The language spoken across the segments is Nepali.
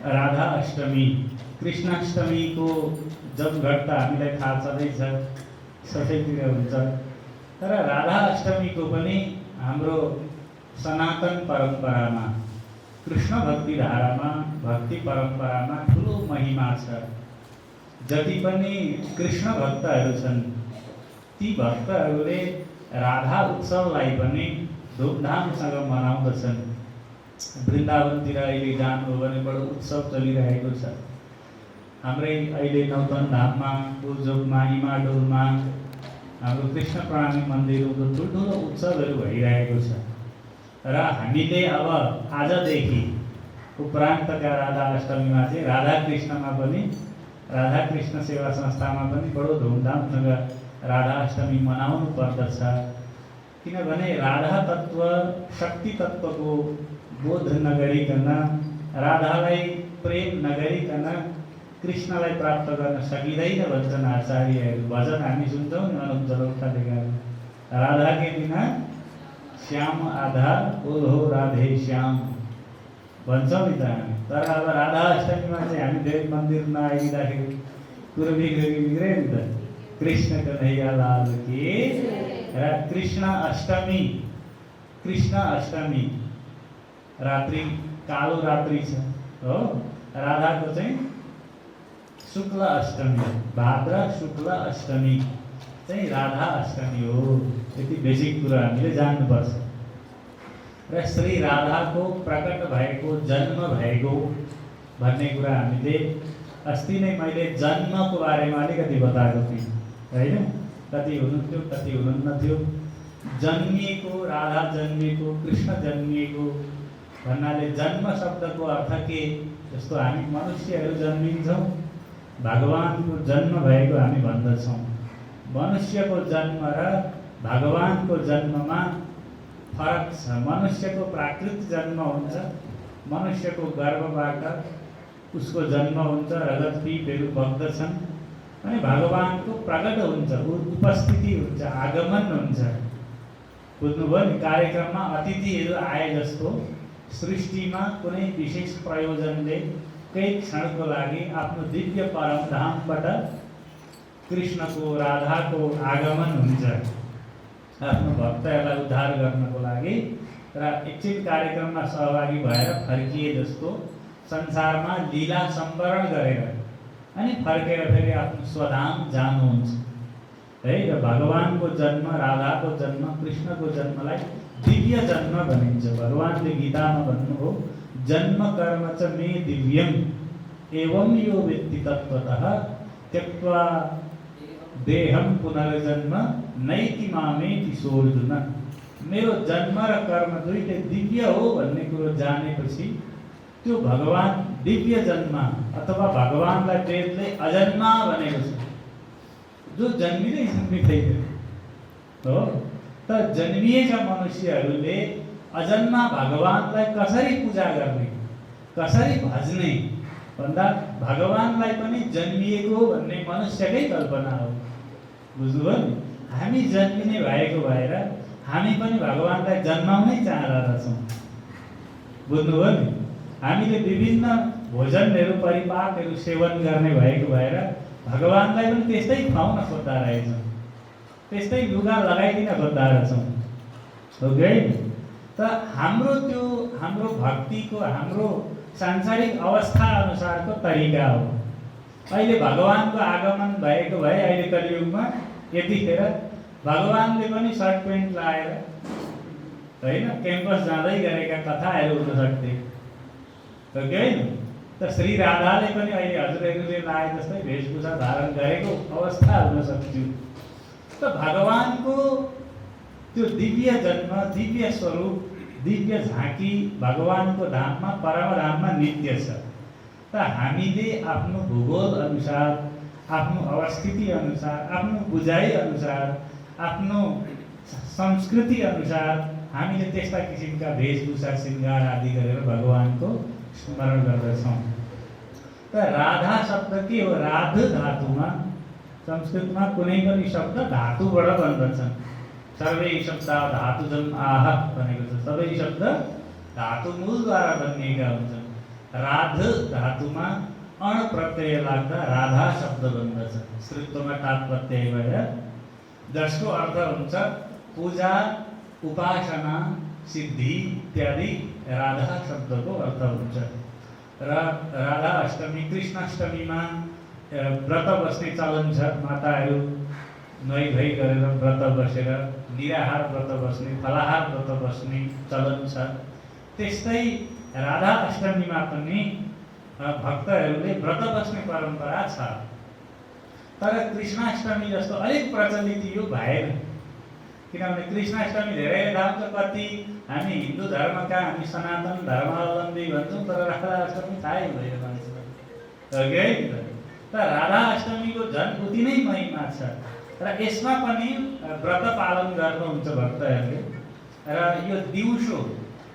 राधा अष्टमी कृष्णाष्टमीको जमघट त हामीलाई थाहा छँदैछ, सबैतिर हुन्छ। तर राधा अष्टमीको पनि हाम्रो सनातन परम्परामा, कृष्ण भक्ति धारामा, भक्ति परम्परामा ठुलो महिमा छ। जति पनि कृष्ण भक्तहरू छन् ती भक्तहरूले राधा उत्सवलाई पनि धुमधामसँग मनाउँदछन्। वृन्दावनतिर अहिले जानुभयो भने बडो उत्सव चलिरहेको छ। हाम्रै अहिले नौतन धाममा, उल्जोकमा, इमाडोलमा हाम्रो कृष्ण प्रणामी मन्दिरको ठुल्ठुलो उत्सवहरू भइरहेको छ। र हामीले अब आजदेखि उपरान्तका राधा अष्टमीमा चाहिँ राधा कृष्णमा पनि, राधा कृष्ण सेवा संस्थामा पनि बडो धुमधामसँग राधा अष्टमी मनाउनु पर्दछ। किनभने राधा तत्त्व, शक्ति तत्त्वको बोध नगरिकन, राधालाई प्रेम नगरिकन कृष्णलाई प्राप्त गर्न सकिँदैन भन्छन् आचार्यहरू। भजन हामी सुन्छौँ नि अनुप जलोटाले राधा के बिना श्याम आधा ओहो राधे श्याम भन्छौँ नि त हामी। तर अब राधा अष्टमीमा चाहिँ हामी धेरै मन्दिर नआइदिँदाखेरि कुरो बिग्रे नि त। कृष्ण कन्हैया लाल के। र कृष्ण अष्टमी रात्रि कालो रात्रि छ हो। राधाको चाहिँ शुक्ल अष्टमी, भाद्र शुक्ल अष्टमी चाहिँ राधा अष्टमी हो। यति बेसिक कुरा हामीले जान्नुपर्छ। र श्री राधाको प्रकट भएको, जन्म भएको भन्ने कुरा हामीले अस्ति नै मैले जन्मको बारेमा अलिकति बताएको थिएँ होइन। कति हुनुहुन्थ्यो कति हुनुहुन्न थियो। जन्मिएको, राधा जन्मिएको, कृष्ण जन्मिएको भन्नाले जन्म शब्दको अर्थ के? जस्तो हामी मनुष्यहरू जन्मिन्छौँ, भगवानको जन्म भएको हामी भन्दछौँ। मनुष्यको जन्म र भगवानको जन्ममा फरक छ। मनुष्यको प्राकृतिक जन्म हुन्छ, मनुष्यको गर्भबाट उसको जन्म हुन्छ, रगत पिपहरू बग्दछन्। अनि भगवानको प्रकट हुन्छ, उपस्थिति हुन्छ, आगमन हुन्छ। बुझ्नुभयो नि? कार्यक्रममा अतिथिहरू आए जस्तो सृष्टिमा कुनै विशेष प्रयोजनले केही क्षणको लागि आफ्नो दिव्य परमधामबाट कृष्णको, राधाको आगमन हुन्छ आफ्नो भक्तहरूलाई उद्धार गर्नको लागि। र एकछिन कार्यक्रममा सहभागी भएर फर्किए जस्तो संसारमा लीला सम्वरण गरेर अनि फर्केर फेरि आफ्नो स्वधाम जानुहुन्छ है। र भगवानको जन्म, राधाको जन्म, कृष्णको जन्मलाई दिव्य जन्म भनिन्छ। भगवानले गीतामा भन्नुभयो, जन्म कर्म च मे दिव्यम एवं यो वेत्ति तत्त्वतः त्यक्त्वा देहम पुनर्जन्म नैति मामेति सोऽर्जुन। मेरो जन्म र कर्म दुईटै दिव्य हो भन्ने कुरो जानेपछि त्यो भगवान दिव्य जन्म अथवा भगवानलाई वेदले अजन्मा भनेको छ, जो जन्मिँदै जन्मिँदैन हो। त जन्मिएका मनुष्यहरूले अजन्मा भगवानलाई कसरी पूजा गर्ने, कसरी भज्ने भन्दा भगवानलाई पनि जन्मिएको भन्ने मनुष्यकै कल्पना हो। बुझ्नुभयो नि? हामी जन्मिने भएको भएर हामी पनि भगवानलाई जन्माउनै चाहँदा छौँ। बुझ्नुभयो नि? हामीले विभिन्न भोजनहरू, परिपाकहरू सेवन गर्ने भएको भएर भगवानलाई पनि त्यस्तै खुवाउन खोज्दा रहेछौँ, त्यस्तै लुगा लगाइदिन खोज्दा रहेछौँ हो कि? त हाम्रो भक्तिको, हाम्रो सांसारिक अवस्था अनुसारको तरिका हो। अहिले भगवानको आगमन भएको भए अहिले कलियुगमा यतिखेर भगवानले पनि सर्ट पेन्ट लगाएर होइन क्याम्पस जाँदै गरेका कथाहरू हुन सक्थे हो कि होइन? त श्री राधाले पनि अहिले हजुरहरूले लाए जस्तै वेशभूषा धारण गरेको अवस्था हुन सक्थ्यो। त भगवानको त्यो दिव्य जन्म, दिव्य स्वरूप, दिव्य झाँकी भगवानको धाममा, परमधाममा नित्य छ। त हामीले आफ्नो भूगोल अनुसार, आफ्नो अवस्थिति अनुसार, आफ्नो बुझाइ अनुसार, आफ्नो संस्कृति अनुसार हामीले त्यस्ता किसिमका वेशभूषा, श्रृङ्गार आदि गरेर भगवानको स्मरण गर्दछौँ। त राधा शब्द के हो? राध धातुमा, संस्कृतमा कुनै पनि शब्द धातुबाट बन्दछन्। सर्वै शब्द धातुजम आह भनेको छ। सबै शब्द धातु मूलद्वारा बनिएका हुन्छन्। राध धातुमा अण प्रत्यय लाग्दा राधा शब्द बन्दछ। श्रुत्वमा टाप प्रत्यय भएर जसको अर्थ हुन्छ पूजा, उपासना, सिद्धि इत्यादि राधा शब्दको अर्थ हुन्छ। र राधा अष्टमी, कृष्णाष्टमीमा व्रत बस्ने चलन छ। माताहरू नुहाई धुवाई गरेर व्रत बसेर निराहार व्रत बस्ने, फलाहार व्रत बस्ने चलन छ। त्यस्तै राधा अष्टमीमा पनि भक्तहरूले व्रत बस्ने परम्परा छ। तर कृष्णाष्टमी जस्तो अलिक प्रचलित यो भएन, किनभने कृष्णाष्टमी धेरैले थाहा हुन्छ। कति हामी हिन्दू धर्मका, हामी सनातन धर्मावलम्बी भन्छौँ, तर राधा अष्टमी थाहै भएन मान्छेलाई। तर राधा अष्टमीको झन् उति नै महिमा छ र यसमा पनि व्रत पालन गर्नुहुन्छ भक्तहरूले। र यो दिउँसो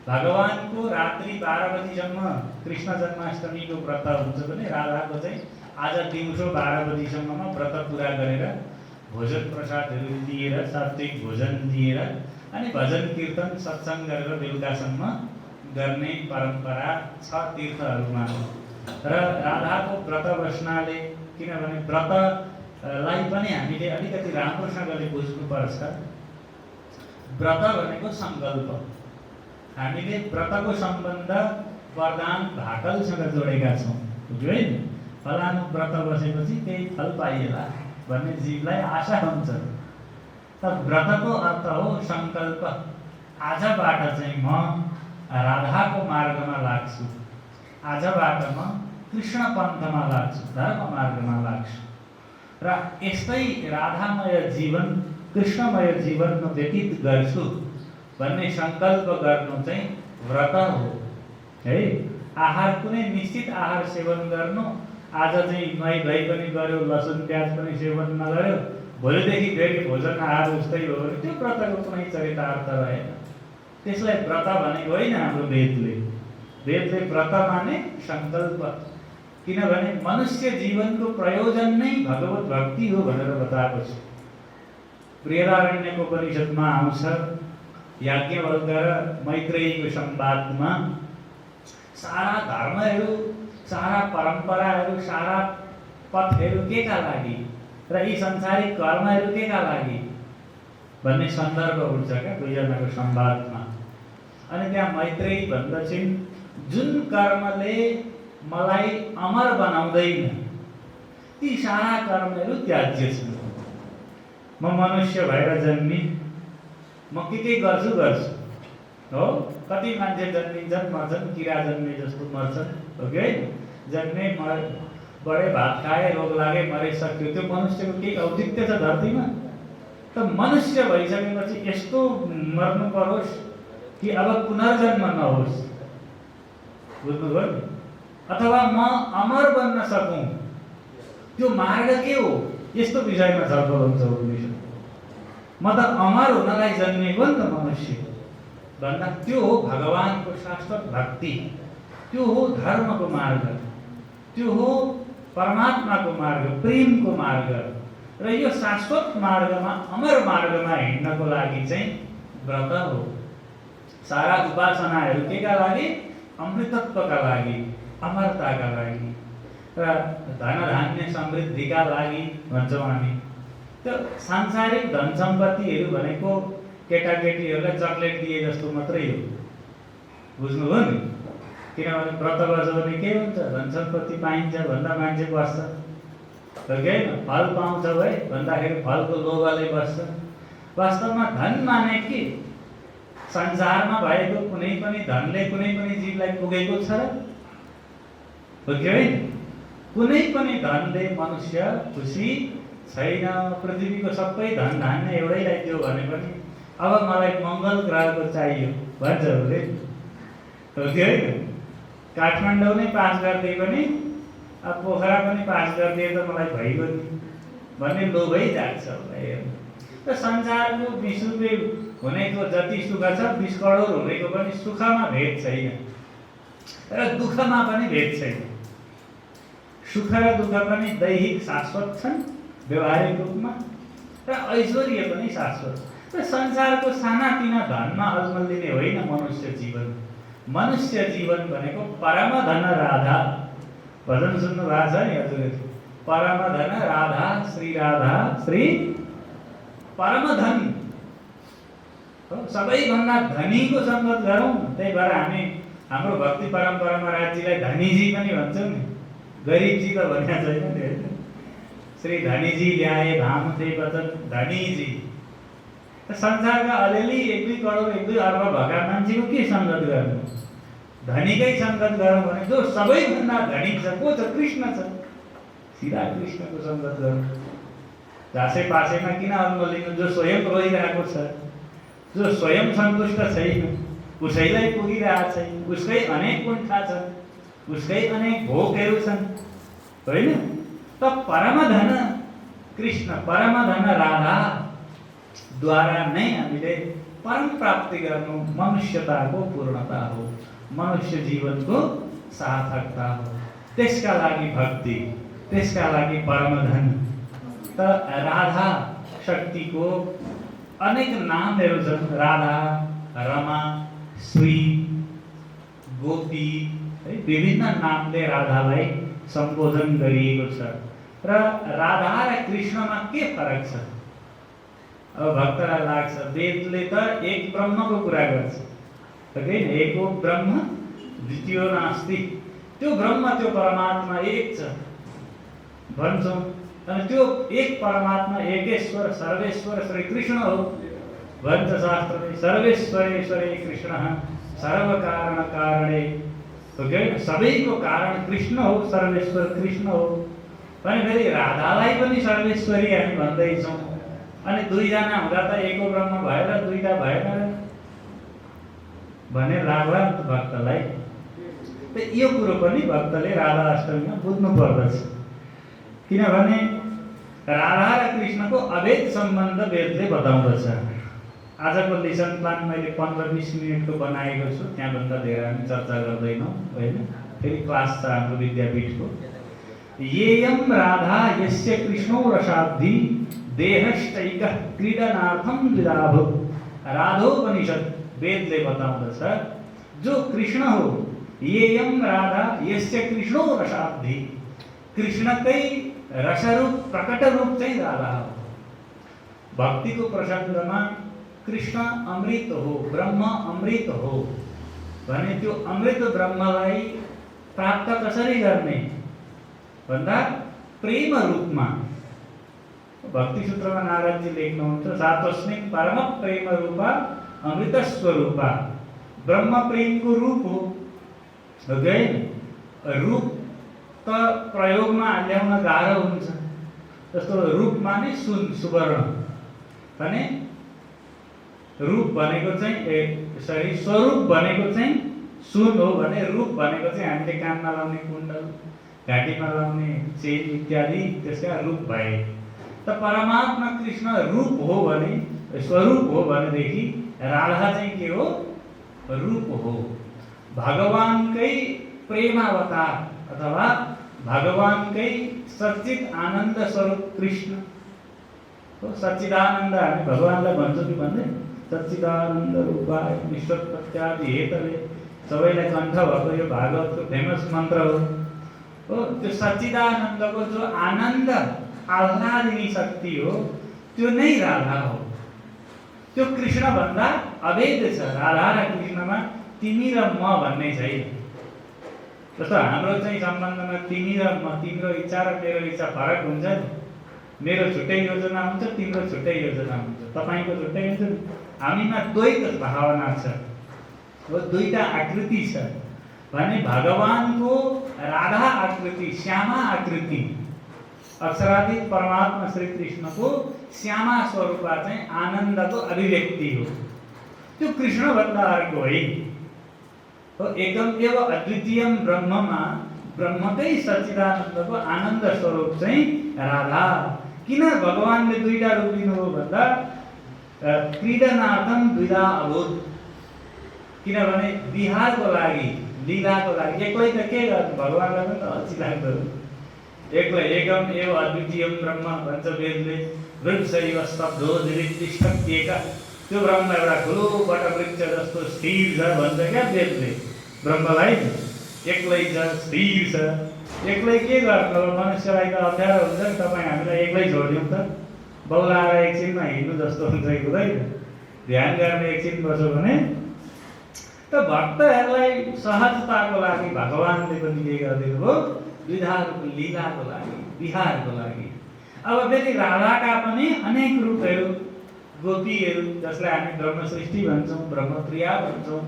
भगवानको रात्रि 12 बजीसम्म कृष्ण जन्माष्टमीको व्रत हुन्छ भने राधाको चाहिँ आज दिउँसो 12 बजीसम्ममा व्रत पुरा गरेर भोजन प्रसादहरू दिएर, सात्विक भोजन दिएर अनि भजन कीर्तन सत्सङ्ग गरेर बेलुकासम्म गर्ने परम्परा छ तीर्थहरूमा। र राधाको व्रत बस्नाले, किनभने व्रतलाई पनि हामीले अलिकति राम्रोसँगले बुझ्नुपर्छ। व्रत भनेको सङ्कल्प। हामीले व्रतको सम्बन्ध वरदान भाकलसँग जोडेका छौँ, बुझ्यो है। फलानु व्रत बसेपछि केही फल पाइएला भन्ने जीवलाई आशा हुन्छ। तर व्रतको अर्थ हो सङ्कल्प। आजबाट चाहिँ म राधाको मार्गमा लाग्छु, आजबाट म कृष्ण पन्थमा लाग्छु, धर्म मार्गमा लाग्छु र यस्तै राधामय जीवन, कृष्णमय जीवन म व्यतीत गर्छु भन्ने सङ्कल्प गर्नु चाहिँ व्रत हो है। आहार कुनै निश्चित आहार सेवन गर्नु, आज चाहिँ नुहाई धुवाई पनि गर्यो, लसुन प्याज पनि सेवन नगर्यो, भोलिदेखि फेरि भोजन आहार उस्तै हो भने त्यो व्रतको कुनै चरितार्थ रहेन। त्यसलाई व्रत भनेको होइन हाम्रो वेदले। वेदले व्रत माने सङ्कल्प, किनभने मनुष्य जीवनको प्रयोजन नै भगवत भक्ति हो भनेर बताएको छ। बृहदारण्यको उपनिषदमा आउँछ, याज्ञवल्क्य र मैत्रेयीको संवादमा सारा धर्महरू, सारा परम्पराहरू, सारा पथहरू केका लागि र यी संसारिक कर्महरू केका लागि भन्ने सन्दर्भ उठ्छ क्या दुईजनाको संवादमा। अनि त्यहाँ मैत्रेयी भन्दछिन्, जुन कर्मले मलाई अमर बनाउँदैन ती सारा कर्महरू त्याज्य छन्। म मनुष्य भएर जन्मी, म के गर्छु हो। कति मान्छे जन्मिन्छन्, मर्छन्, किरा जन्मे जस्तो मर्छन्, हो कि होइन। जन्मे, बढे, भात खाए, रोग लागे, मरे, सक्यो। त्यो मनुष्यको केही औचित्य छ धरतीमा? त मनुष्य भइसकेपछि यस्तो मर्नु परोस् कि अब पुनर्जन्म नहोस्, बुझ्नुभयो नि? अथवा म अमर बन्न सकूँ, त्यो मार्ग के हो, यस्तो विषयमा छलफल हुन्छ उपनिषद। म त अमर हुनलाई जन्मेको नि त मनुष्य भन्दा त्यो हो भगवानको शाश्वत भक्ति, त्यो हो धर्मको मार्ग, त्यो हो परमात्माको मार्ग, प्रेमको मार्ग। र यो शाश्वत मार्गमा, अमर मार्गमा हिँड्नको लागि चाहिँ व्रत हो। सारा उपासनाहरू केका लागि? अमृतत्वका लागि, अमरताका लागि र धन धान्य समृद्धिका लागि भन्छौँ हामी। त्यो सांसारिक धन सम्पत्तिहरू भनेको केटाकेटीहरूलाई चक्लेट दिए जस्तो मात्रै हो, बुझ्नुभयो नि? किनभने व्रत बस्यो भने के हुन्छ? धन सम्पत्ति पाइन्छ भन्दा मान्छे बस्छ, हो कि होइन? फल पाउँछ है भन्दाखेरि फलको लोभले बस्छ। वास्तवमा धन माने के? संसारमा भएको कुनै पनि धनले कुनै पनि जीवलाई पुगेको छ र? हो कि होइन? कुनै पनि धनले मनुष्य खुसी छैन। पृथ्वीको सबै धन धान्य एउटैलाई दियो भने पनि अब मलाई मङ्गल ग्रहको चाहियो भन्छ उसले, हो कि होइन? काठमाडौँ नै पास गरिदिए पनि, अब पोखरा पनि पास गरिदिए त मलाई भइगयो नि भन्ने लोभै जाग्छ उसलाई। र संसारको 20 रुपियाँ हुनेको जति सुख छ, 20 करोड हुनेको पनि सुखमा भेद छैन र दुःखमा पनि भेद छैन। सुख र दुःख पनि दैहिक शाश्वत छन् व्यवहारिक रूपमा, र ऐश्वर्य पनि शाश्वत। र संसारको सानातिना धनमा अल्मलिने होइन मनुष्य जीवन। मनुष्य जीवन भनेको परमधन राधा। भजन सुन्नु भएको छ नि हजुरले? परमधन राधा श्री परमधन हो। सबैभन्दा धनीको सङ्गत गरौँ। त्यही भएर हामी हाम्रो भक्ति परम्परामा राज्यलाई धनीजी पनि भन्छौँ नि। गरिबजी त भनेको छैन नि। श्री धनीजी ल्याए धाम ते वचन धनीजी। संसारका अलिअलि 1-2 करोड 1-2 अर्ब भएका मान्छेको के सङ्गत गर्नु? धनीकै सङ्गत गरौँ भने जो सबैभन्दा धनी छ को छ? कृष्ण छ। सिधा कृष्णको सङ्गत गरौँ। झासे पासेमा किन अन्न लिनु? जो स्वयं रोइरहेको छ, जो स्वयं सन्तुष्ट छैन, उसैलाई पुगिरहेको छैन, उसकै अनेक कुण्ठा छन्, उसकै अनेक भोकहरू छन्, होइन त परमधन कृष्ण परमधन राधा द्वारा नै हामीले परम प्राप्ति गर्नु मनुष्यताको पूर्णता हो, मनुष्य जीवनको सार्थकता हो। त्यसका लागि भक्ति, त्यसका लागि परमधन। त राधा शक्तिको अनेक नामहरू छन्। राधा, रमा, श्री, गोपी, है विभिन्न नामले राधालाई सम्बोधन गरिएको छ। र राधा र कृष्णमा के फरक छ? अब भक्तलाई लाग्छ वेदले त एक ब्रह्मको कुरा गर्छ, होइन? एको ब्रह्म द्वितीयो नास्ति। त्यो ब्रह्म, त्यो परमात्मा एक छ भन्छौँ। अनि त्यो एक परमात्मा एकेश्वर सर्वेश्वर श्री कृष्ण हो भन्छ शास्त्रले। सर्वेश्वरेश्वरे कृष्ण सर्वकारण कारणे। सबैको कारण कृष्ण हो, सर्वेश्वर कृष्ण हो भने फेरि राधालाई पनि सर्वेश्वरी हामी भन्दैछौँ। अनि दुईजना हुँदा त एको ब्रह्म भएर दुईटा भएन भने लाग्ला नि त भक्तलाई। त यो कुरो पनि भक्तले राधा अष्टमीमा बुझ्नु पर्दछ। किनभने राधा र कृष्णको अभेद सम्बन्ध वेदले बताउँदछ। आजको लेसन प्लान मैले 15-20 मिनटको बनाएको छु, त्यहाँभन्दा धेरै हामी चर्चा गर्दैनौँ, होइन? फेरि क्लास छ हाम्रो विद्यापीठको। येयम राधा यस्य कृष्णो रसाब्धि देहश्चैकः क्रीडनार्थं द्विधाभु। राधोपनिषद वेदले बताउँदछ जो कृष्ण हो, येयम राधा यस्य कृष्णो रसाब्धि, कृष्णकै रसरूप प्रकट रूप चाहिँ राधा हो। भक्तिको प्रसङ्गमा कृष्ण अमृत हो, ब्रह्म अमृत हो भने त्यो अमृत ब्रह्मलाई प्राप्त कसरी गर्ने भन्दा प्रेम रूपमा। भक्ति सूत्रमा नारदजी लेख्नुहुन्छ सातस्मिन् परम प्रेम रूपा अमृत स्वरूपा। ब्रह्म प्रेमको रूप हो। रूप त प्रयोगमा ल्याउन गाह्रो हुन्छ। जस्तो रूप माने सुन, सुवर्ण भने रूप भनेको चाहिँ स्वरूप भनेको चाहिँ सुन हो भने रूप भनेको चाहिँ हामीले कानमा लाउने कुण्डल, घाँटीमा लाउने चेन इत्यादि त्यसका रूप भए। त परमात्मा कृष्ण रूप हो भने, स्वरूप हो भनेदेखि राधा चाहिँ के हो? रूप हो। भगवानकै प्रेमावतार अथवा भगवानकै सच्चित आनन्द स्वरूप कृष्ण हो। सच्चिदानन्द हामी भगवानलाई भन्छौँ कि भन्दै? सच्चिदानन्द रूपाय विश्वोत्पत्त्यादि हेतवे। सबैलाई कण्ठ भएको यो भागवतको फेमस मन्त्र हो। त्यो सच्चिदानन्दको जो आनन्द आह्लादिनी शक्ति हो त्यो नै राधा हो। त्यो कृष्णभन्दा अभेद छ। राधा र कृष्णमा तिमी र म भन्ने छैन। जस्तो हाम्रो चाहिँ सम्बन्धमा तिमी र म, तिम्रो इच्छा र मेरो इच्छा फरक हुन्छ नि। मेरो छुट्टै योजना हुन्छ, तिम्रो छुट्टै योजना हुन्छ, तपाईँको छुट्टै हुन्छ। हामीमा द्वैत भावना छ, दुईटा आकृति छ भने भगवानको राधा आकृति, श्यामा आकृति, अक्षरातीत परमात्मा श्री कृष्णको श्यामा स्वरूपा चाहिँ आनन्दको अभिव्यक्ति हो। त्यो कृष्णभन्दा अर्को होइन। तो एकम एव अद्वितीयम ब्रह्ममा ब्रह्मकै सच्चिदानन्दको आनन्द स्वरूप चाहिँ राधा। किन भगवानले दुईटा रूप लिनुभयो भन्दा क्रीडनार्थम द्विधा अभूत। किनभने विहारको लागि, लीलाको लागि एक्लै त के गर्नु? भगवानलाई पनि त अल्छी लाग्दो। एक्लै एकम एव अद्वितीयम ब्रह्म भन्छ वेदले। वृक्षैव स्तब्धो निरुद्दिष्टम् एकः। त्यो ब्रह्म एउटा ठुलो वटवृक्ष जस्तो स्थिर छ भन्छ क्या वेदले। ब्रह्मलाई एक्लै छ, स्थिर छ। एक्लै के गर्नु? मनुष्यलाई त अप्ठ्यारो हुन्छ नि, तपाईँ हामीलाई एक्लै छोडिदिउँ त, बौलाएर एकछिनमा हिँड्नु जस्तो हुन्छ कि हुँदैन? ध्यान गर्ने एकछिन बस्यो भने त भक्तहरूलाई सहजताको लागि भगवानले पनि के गरिदिनु भयो? द्विधाहरूको लीलाको लागि, विहारको लागि। अब फेरि राधाका पनि अनेक रूपहरू, गोपीहरू, जसलाई हामी ब्रह्म सृष्टि भन्छौँ, ब्रह्मप्रिया भन्छौँ,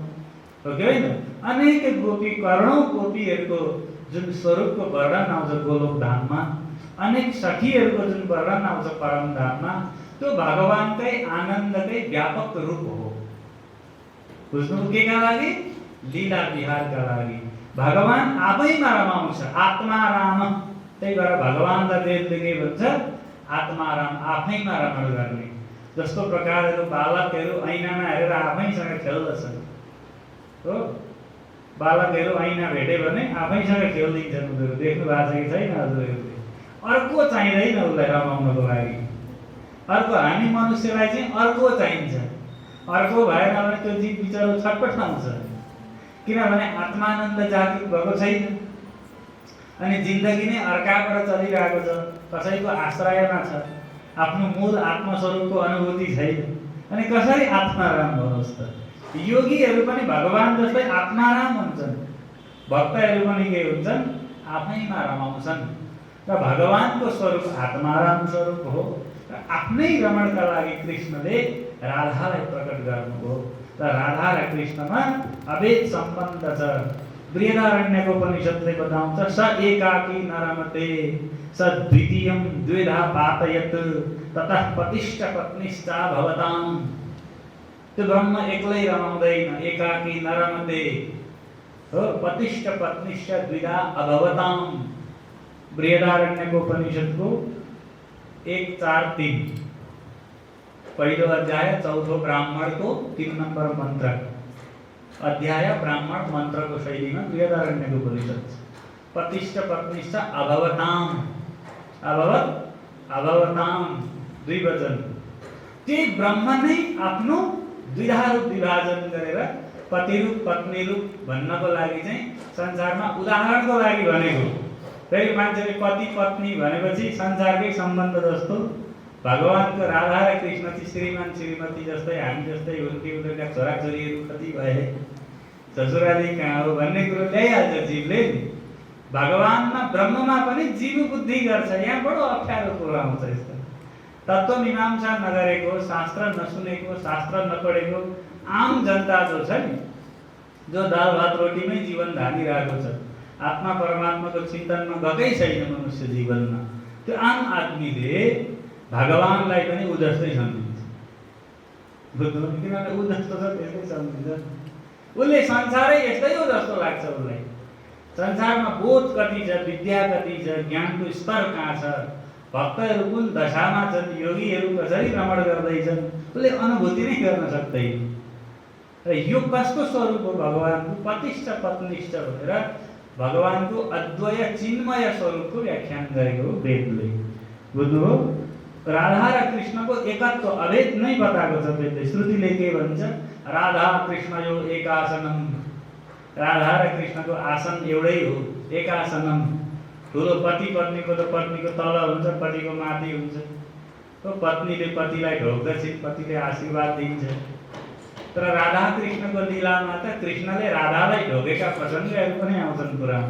हो कि होइन? अनेक गोपी, करोडौँ गोपीहरूको जुन स्वरूपको वर्णन आउँछ गोलोक धाममा, अनेक सखीहरूको जुन वर्णन आउँछ परम धाममा, त्यो भगवानकै आनन्दकै व्यापक रूप हो। बुझ्नु के का लागि? लीला विहारका लागि। भगवान आफैमा रमाउँछ, आत्माराम। त्यही भएर भगवानलाई वेदले के भन्छ? आत्माराम, आफैमा रमण गर्ने। जस्तो प्रकारहरू बालकहरू ऐनामा हेरेर आफैसँग खेल्दछन्, हो? बालकहरू ऐना भेट्यो भने आफैसँग खेल्दिन्छन्। उनीहरू देख्नु भएको छ कि छैन हजुरहरूले? अर्को चाहिँदैन उसलाई रमाउनको लागि। अर्को हामी मनुष्यलाई चाहिँ अर्को चाहिन्छ। अर्को भएन भने त्यो जीव बिचरो छटपटाउँछ, किनभने आत्मानन्द जागृत भएको छैन। अनि जिन्दगी नै अर्काबाट चलिरहेको छ, कसैको आश्रयमा छ, आफ्नो मूल आत्मस्वरूपको अनुभूति छैन। अनि कसरी आत्माराम होस् त? योगीहरू पनि भगवान जस्तै आत्माराम हुन्छन्, भक्तहरू पनि के हुन्छन्? आफैमा रमाउँछन्। र भगवानको स्वरूप आत्माराम स्वरूप हो। र आफ्नै रमणका लागि कृष्णले राधालाई प्रकट गर्नुभयो। र राधा र कृष्णमा अभेद सम्बन्ध छ। बृहदारण्यकोपनिषदले बताउँछ, स एकाकी नरमते स द्वितीयं द्विधा पातयत् ततः पतिष्ठ पत्निश्चा भवताम्। त्यो ब्रह्म एक्लै रमाउँदैन, एकाकी नरमते हो, पतिष्ठ पत्निश्च द्विधा अभवताम्। बृहदारण्यकोपनिषदको 1:4-3 पहिलो अध्याय चौथो ब्राह्मणको 3 नम्बर मन्त्र, अध्याय ब्राह्मण मन्त्रको शैलीमा बृहदारण्यको उपनिषद। पतिष्ठ पत्निश्च अभवताम्, अभवत अभवताम्, द्विवचन। त्यही ब्रह्म नै आफ्नो द्विधा रूप विभाजन गरेर पति रूप पत्नी रूप भन्नको लागि चाहिँ संसारमा उदाहरणको लागि भनेको। फेरि मान्छेले पति पत्नी भनेपछि संसारकै सम्बन्ध जस्तो, भगवानको राधा र कृष्ण चाहिँ श्रीमान श्रीमती जस्तै हामी जस्तै हुन् कि उनीहरूका छोराछोरीहरू कति भए, ससुराली कहाँ हो भन्ने कुरो ल्याइहाल्छ जीवले। भगवानमा ब्रह्ममा पनि जीव बुद्धि गर्छ। यहाँ बडो अप्ठ्यारो कुरो आउँछ यस्तो। तत्त्वमीमांसा नगरेको, शास्त्र नसुनेको, शास्त्र नपढेको आम जनता जो छ नि, जो दाल भात रोटीमै जीवन धानिरहेको छ, आत्मा परमात्माको चिन्तनमा गएकै छैन मनुष्य जीवनमा, त्यो आम आदमीले भगवानलाई पनि ऊ जस्तै सम्झिन्छ। बुझ्नु? किनभने ऊ जस्तो छ त्यस्तै सम्झिन्छ। उसले संसारै यस्तै हो जस्तो लाग्छ उसलाई। संसारमा बोध कति छ, विद्या कति छ, ज्ञानको स्तर कहाँ छ, भक्तहरू कुन दशामा छन्, योगीहरू कसरी रमण गर्दैछन्, उसले अनुभूति नै गर्न सक्दैन। र यो कसको स्वरूप हो? भगवानको पतिष्ठ पत्निष्ठ भनेर भगवानको अद्वय चिन्मय स्वरूपको व्याख्यान गरेको हो वेदले। बुझ्नुभयो? राधा र कृष्णको एकत्व अभेद नै बताएको छ वेदले। श्रुतिले के भन्छ? राधा कृष्णयो एकासनम। राधा र कृष्णको आसन एउटै हो, एकासनम। ठुलो पति पत्नीको त पत्नीको तल हुन्छ, पतिको माथि हुन्छ। तो पत्नीले पतिलाई ढोक्दछिन्, पतिले आशीर्वाद दिन्छ। तर राधा कृष्णको लीलामा त कृष्णले राधालाई ढोकेका प्रसङ्गहरू पनि आउँछन् पुराण।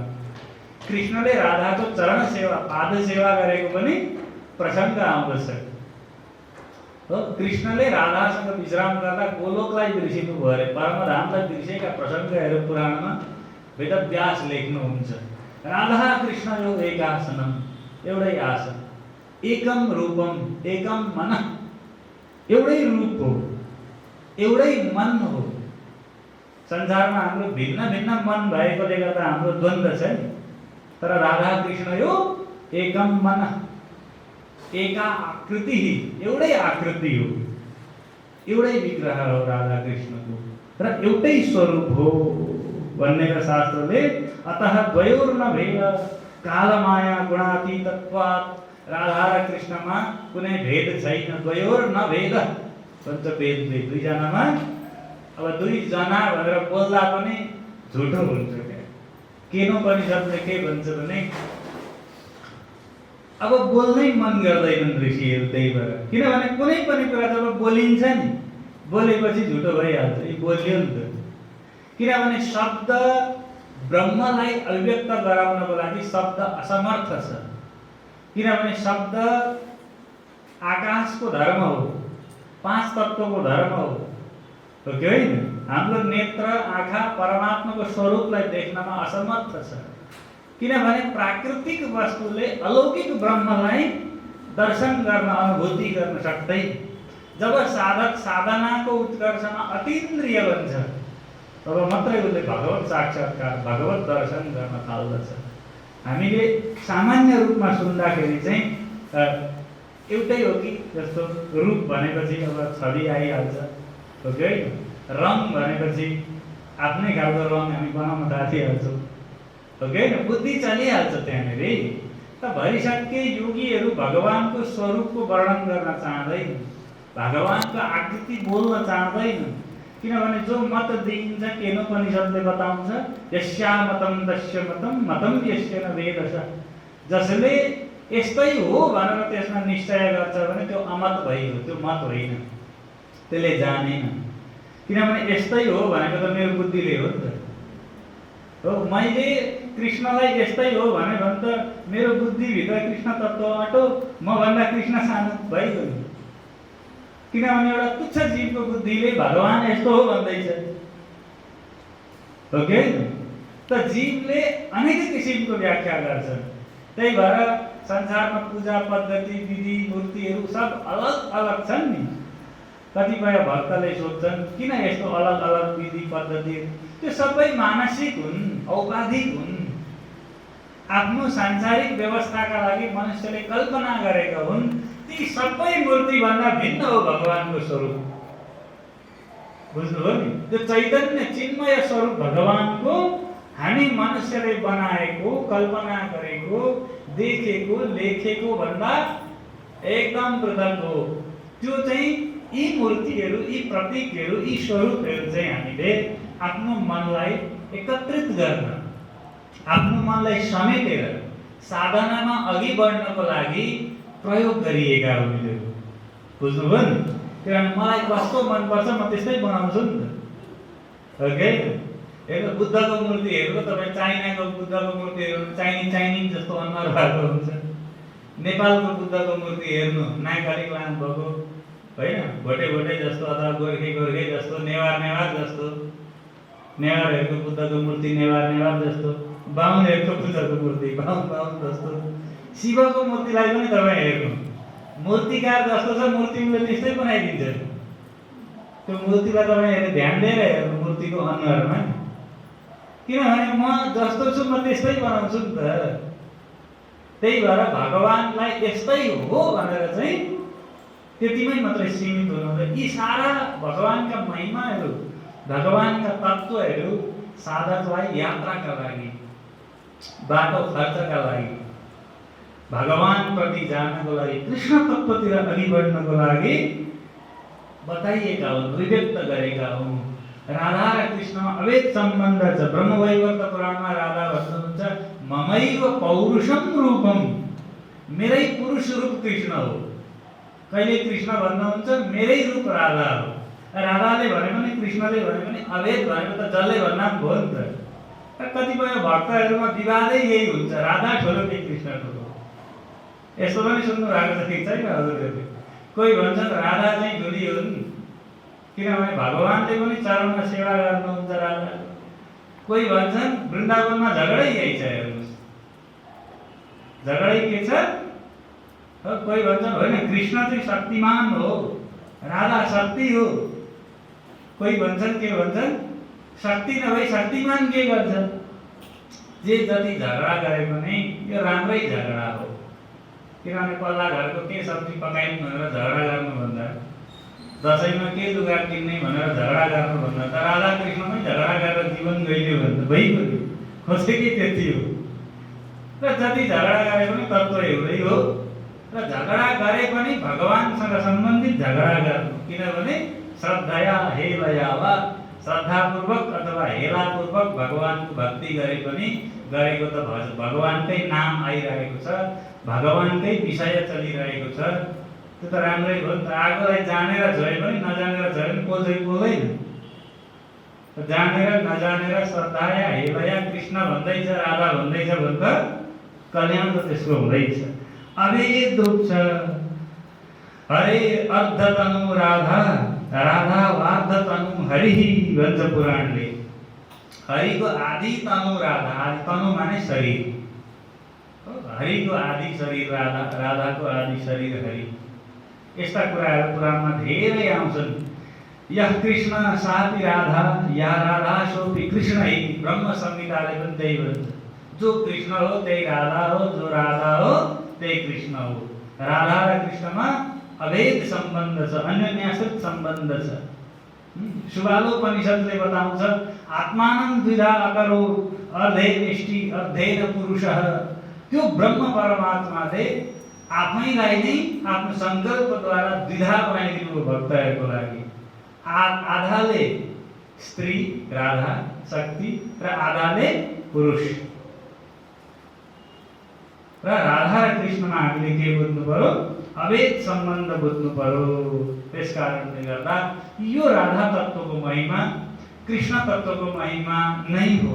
कृष्णले राधाको चरण सेवा, पाद सेवा गरेको पनि प्रसङ्ग आउँदछ। हो, कृष्णले राधासँग विश्राम गर्दा गोलोकलाई बिर्सिनु भयो अरे, परमधामलाई बिर्सेका प्रसङ्गहरू पुराणमा वेदव्यास लेख्नुहुन्छ। राधा कृष्ण यो एकासनम, एउटै आसन, एकम रूपम, एकम मन, एउटै रूप हो, एउटै मन हो। संसारमा हाम्रो भिन्न भिन्न मन भएकोले गर्दा हाम्रो द्वन्द्व छ नि, तर राधा कृष्ण यो एकम मन, एका आकृति, एउटै आकृति हो, एउटै विग्रह हो राधा कृष्णको, र एउटै स्वरूप हो भन्ने शास्त्रले। अतः द्वयोर्न भेद कालमाया गुणातीतत्वात्, राधा र कृष्णमा कुनै भेद छैन। द्वयोर्न भेद भन्छ वेदले, दुईजनामा। अब दुईजना भनेर बोल्दा पनि झुटो हुन्छ क्या। केनोपनिषद्ले के भन्छ भने अब बोल्नै मन गर्दैनन् ऋषिहरू त्यही भएर, किनभने कुनै पनि कुरा जब बोलिन्छ नि, बोलेपछि झुटो भइहाल्छ। यो बोलियो नि त, किनभने शब्द ब्रह्मलाई अभिव्यक्त गराउनको लागि शब्द असमर्थ छ। किनभने शब्द आकाशको धर्म हो, 5 तत्त्वको धर्म हो कि होइन? हाम्रो नेत्र आँखा परमात्माको स्वरूपलाई देख्नमा असमर्थ छ, किनभने प्राकृतिक वस्तुले अलौकिक ब्रह्मलाई दर्शन गर्न, अनुभूति गर्न सक्दैन। जब साधक साधनाको उत्कर्षमा अतीन्द्रिय बन्छ तब मात्रै उसले भगवत साक्षात्कार, भगवत दर्शन गर्न थाल्दछ। हामीले सामान्य रूपमा सुन्दाखेरि चाहिँ एउटै हो कि जस्तो रूप भनेपछि अब छवि आइहाल्छ, हो कि होइन? रङ भनेपछि आफ्नै खालको रङ हामी बनाउन थालिहाल्छौँ, हो कि होइन? बुद्धि चलिहाल्छ त्यहाँनिर। त भइसके योगीहरू भगवानको स्वरूपको वर्णन गर्न चाहँदैन, भगवानको आकृति बोल्न चाहँदैन, किनभने जो मत दिइन्छ केनोपनिषद्ले बताउँछ यस्या मतम तस्य मतम मतम यस्य न वेदः। जसले यस्तै हो भनेर त्यसमा निश्चय गर्छ भने त्यो अमत भइगयो, त्यो मत होइन, त्यसले जानेन। किनभने यस्तै हो भनेको त मेरो बुद्धिले हो नि त। हो, मैले कृष्णलाई यस्तै हो भने त मेरो बुद्धिभित्र कृष्ण तत्त्व अटो, मभन्दा कृष्ण सानो भइगयो नि। किनभने एउटा तुच्छ जीवको बुद्धिले भगवान यस्तो हो भन्दैछ, हो कि? त जीवले अनेक किसिमको व्याख्या गर्छ। त्यही भएर संसारमा पूजा पद्धति, विधि, मूर्तिहरू सब अलग अलग छन् नि। कतिपय भक्तले सोध्छन् किन यस्तो अलग अलग विधि पद्धति? त्यो सबै मानसिक हुन्, औपाधिक हुन्। आफ्नो सांसारिक व्यवस्थाका लागि मनुष्यले कल्पना गरेका हुन्। ती सबै मूर्तिभन्दा भिन्न हो भगवानको स्वरूप। बुझ्नुभयो नि? त्यो चैतन्य चिन्मय स्वरूप भगवानको हामी मनुष्यले बनाएको, कल्पना गरेको, देखेको, लेखेको भन्दा एकदम पृथक हो। त्यो चाहिँ यी मूर्तिहरू, यी प्रतीकहरू, यी स्वरूपहरू चाहिँ हामीले आफ्नो मनलाई एकत्रित गर्न, आफ्नो मनलाई समेटेर साधनामा अघि बढ्नको लागि प्रयोग गरिएका हुन् यिनीहरू। बुझ्नुभयो नि? किनभने मलाई कस्तो मनपर्छ म त्यस्तै बनाउँछु नि त, हो कि? हेर्नु, बुद्धको मूर्ति हेर्नु, तपाईँ चाइनाको बुद्धको मूर्ति हेर्नु, चाइनिज जस्तो अनुहार भएको हुन्छ। नेपालको बुद्धको मूर्ति हेर्नु, नाक अलिक लामो भएको, होइन? भोटे जस्तो अथवा गोर्खे जस्तो, नेवार जस्तो। नेवारहरूको बुद्धको मूर्ति नेवार जस्तो, बाहुनहरूको बुद्धको मूर्ति बाहुन जस्तो। शिवको मूर्तिलाई पनि तपाईँ हेर्नु, मूर्तिकार जस्तो छ, मूर्ति उसले त्यस्तै बनाइदिन्छ। त्यो मूर्तिलाई तपाईँ हेर्नु, ध्यान दिएर हेर्नु मूर्तिको अनुहारमा, किनभने म जस्तो छु म त्यस्तै बनाउँछु नि त। त्यही भएर भगवानलाई यस्तै हो भनेर चाहिँ त्यतिमै मात्रै सीमित हुनुहुँदैन। यी सारा भगवानका महिमाहरू, भगवानका तत्त्वहरू साधकलाई यात्राका लागि, बाटो खर्चका लागि, भगवान प्रति जानको लागि, कृष्ण तत्त्वतिर अघि बढ्नको लागि बताइएका हुन्, अभिव्यक्त गरेका हुन्। राधा र कृष्णमा अभेद सम्बन्ध छ। ब्रह्मवैवर्त पुराणमा राधा भन्नुहुन्छ ममैव पौरुषम रूपम, मेरै पुरुष रूप कृष्ण हो। कहिले कृष्ण भन्नुहुन्छ मेरै रूप राधा हो। राधाले भने पनि कृष्णले भने पनि अभेद भनेको त जसले भन्दा पनि भयो नि त। कतिपय भक्तहरूमा विवादै यही हुन्छ, राधा ठुलो कि कृष्ण ठुलो। यस्तो पनि सुन्नु भएको छ कि छैन हजुरहरूले? कोही भन्छन् राधा चाहिँ ठुली हुन्, किनभने भगवानले पनि चरणमा सेवा गर्नुहुन्छ राधा। कोही भन्छन् वृन्दावनमा झगडै यही छ, हेर्नुहोस् झगडै के छ? कोही भन्छन् होइन कृष्ण चाहिँ शक्तिमान हो, राधा शक्ति हो। कोही भन्छन् के भन्छन्, शक्ति नभई शक्तिमान के गर्छ? जे जति झगडा गरे पनि यो राम्रै झगडा हो। किनभने पल्ला घरको के सब्जी पकाइन् भनेर झगडा गर्नुभन्दा, दसैँमा के लुगा किन्ने भनेर झगडा गर्नुभन्दा त राधा कृष्णमै झगडा गरेर जीवन गइदियो भने त भइगयो। खोजेकै त्यति हो। र जति झगडा गरे पनि तत्त्व एउटै हो। र झगडा गरे पनि भगवानसँग सम्बन्धित झगडा गर्नु, किनभने श्रद्धया हेलया वा श्रद्धापूर्वक अथवा हेलापूर्वक भगवानको भक्ति गरे पनि गरेको त भगवानकै नाम आइरहेको छ, भगवानकै विषय चलिरहेको छ, त्यो त राम्रै हो नि त। आगोलाई जानेर झरे पनि नजानेर झरे पनि पोल्दै पोल्दैन। जानेर नजानेर श्रद्धा या हेला या कृष्ण भन्दैछ राधा भन्दैछ भने त कल्याण त त्यसको हुँदैछ। अभेद रूप छ हरे अर्धतनु राधा, राधा वार्धतनु हरि भन्छ पुराणले। हरिको आदि तनु राधा, आदि तनु माने शरीर, हरिको आदि शरीर राधा, राधाको आदि शरीर हरि। यस्ता कुराहरू पुराणमा धेरै आउँछन्। यह कृष्ण सापि राधा, या राधा सोपि कृष्ण ही, ब्रह्म संहिताले पनि त्यही भन्छ। जो कृष्ण हो त्यही राधा हो, जो राधा हो त्यही कृष्ण हो। राधा र कृष्णमा अभेद सम्बन्ध छ, अन्योन्याश्रित सम्बन्ध छ। सुबालोपनिषदले बताउँछ आत्मानं द्विधा अकरो अर्धेष्टि अर्धेन पुरुषः। त्यो ब्रह्म परमात्माले आफैलाई नै आफ्नो संकल्पद्वारा द्विधा बनाइदिनु भक्तहरूको लागि। आधाले स्त्री राधा शक्ति र आधाले पुरुष। र राधा र कृष्णमा हामीले के बुझ्नु पर्यो? अभेद सम्बन्ध बुझ्नु पर्यो। त्यस कारणले गर्दा यो राधा तत्त्वको महिमा कृष्ण तत्त्वको महिमा नै हो।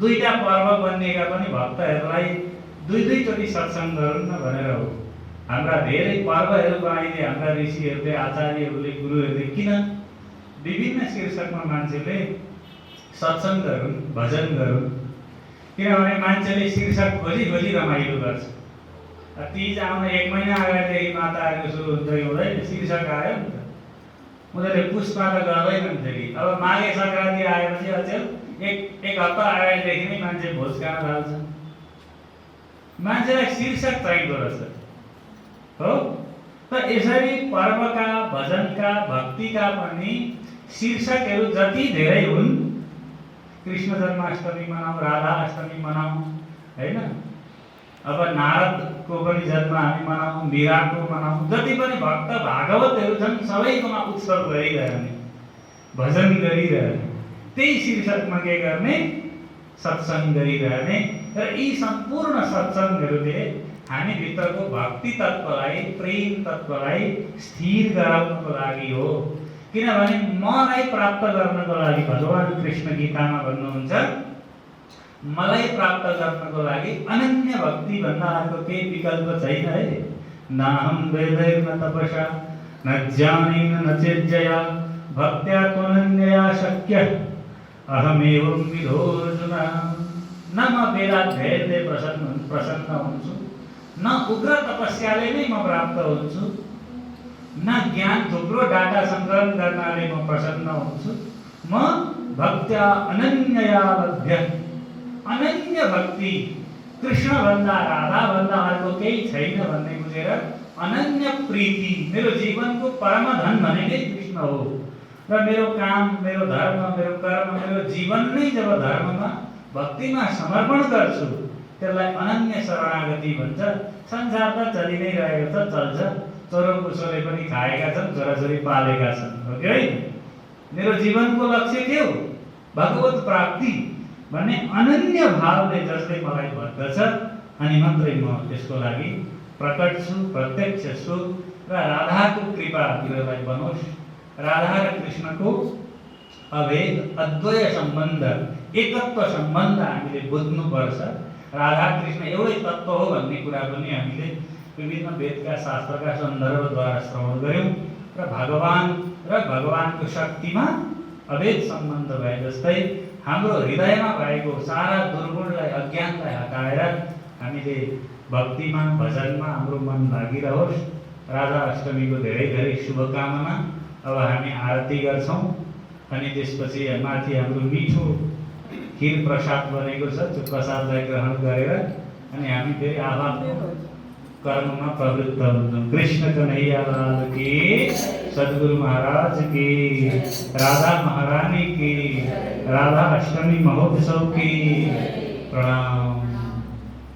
दुईटा पर्व बन्नेका पनि भक्तहरूलाई दुई चोटि सत्सङ्ग गरौँ न भनेर हो। हाम्रा धेरै पर्वहरू बनाइदिए हाम्रा ऋषिहरूले, आचार्यहरूले, गुरुहरूले किन विभिन्न शीर्षकमा मान्छेले सत्सङ्ग गरून्, भजन गरून्? किनभने मान्छेले शीर्षक खोजी रमाइलो गर्छ। तीज आउन 1 महिना अगाडिदेखि माताहरूको सुरु हुन्छ, हुँदैन? शीर्षक आयो नि त, उनीहरूले पुष्पमा त गर्दैनन् फेरि। अब माघे सङ्क्रान्ति आएपछि अचेल एक हप्ता अगाडिदेखि नै मान्छे भोज खान थाल्छ। मान्छेलाई शीर्षक चाहिँदो रहेछ हो। त यसरी पर्वका, भजनका, भक्तिका पनि शीर्षकहरू जति धेरै हुन्, कृष्ण जन्माष्टमी मनाऊ, राधा अष्टमी मनाऊ, हैन? अब नारदको पनि जन्म हामी मनाऊ, मीराको मनाऊ, जति पनि भक्त भागवतहरू छन् सबैकोमा उत्सव गरिरहने, भजन गरिरहने, त्यही शीर्षकमा के गर्ने? सत्सङ्ग गरिरहने। र यी सम्पूर्ण सत्सङ्गहरूले हामी भित्रको भक्ति तत्त्वलाई, प्रेम तत्त्वलाई स्थिर गराउनको लागि हो। किनभने मलाई प्राप्त गर्नको लागि भगवान कृष्ण गीतामा भन्नुहुन्छ, मलाई प्राप्त गर्नको लागि अनन्य भक्ति भन्दा अर्को केही विकल्प छैन है। नाहं वेदैर्न तपसा न ज्ञानेन न चेज्जया भक्त्या त्वनन्यया शक्यः अहमेवं विधो अर्जुन। न म वेदाध्ययनले प्रसन्न हुन्छु, न उग्र तपस्याले नै म प्राप्त हुन्छु, न ज्ञान थुप्रो डाटा सङ्कलन गर्नाले म प्रसन्न हुन्छु। म भक्त्या अनन्यया लभ्य, अनन्य भक्ति कृष्ण भन्दा राधा भन्दा अर्को केही छैन भन्ने बुझेर अनन्य प्रीति, मेरो जीवनको परम धन भनेकै कृष्ण हो। र मेरो काम, मेरो धर्म, मेरो कर्म, मेरो जीवन नै जब धर्ममा भक्तिमा समर्पण गर्छु त्यसलाई अनन्य शरणागति भन्छ। संसार त चलि नै रहेको छ, चल्छ। चोरो पुसोले पनि खाएका छन्, छोराछोरी पालेका छन्, हो कि होइन? मेरो जीवनको लक्ष्य के हो? भगवत प्राप्ति भन्ने अनन्य भावले जसले मलाई भन्दछ अनि मात्रै म त्यसको लागि प्रकट छु, प्रत्यक्ष छु। र राधाको कृपा तिमीलाई बनोस्। राधा र कृष्णको अभेद, अद्वय सम्बन्ध, एकत्व सम्बन्ध हामीले बुझ्नुपर्छ। राधा कृष्ण एउटै तत्त्व हो भन्ने कुरा पनि हामीले विभिन्न वेदका शास्त्रका सन्दर्भद्वारा श्रवण गऱ्यौँ। र भगवान र भगवानको शक्तिमा अभेद सम्बन्ध भए जस्तै हाम्रो हृदयमा भएको सारा दुर्गुणलाई, अज्ञानलाई हटाएर हामीले भक्तिमा, भजनमा हाम्रो मन लागिरहोस्। राधा अष्टमीको धेरै धेरै शुभकामना। अब हामी आरती गर्छौँ अनि त्यसपछि माथि हाम्रो मिठो खीर प्रसाद बनेको छ, त्यो प्रसादलाई ग्रहण गरेर अनि हामी फेरि आफ्नो कर्ममा प्रवृत्त हुन्छौँ। कृष्ण कन्हैया लाल की, सद्गुरु महाराज की, राधा महारानी की, राधा अष्टमी महोत्सव की। प्रणाम।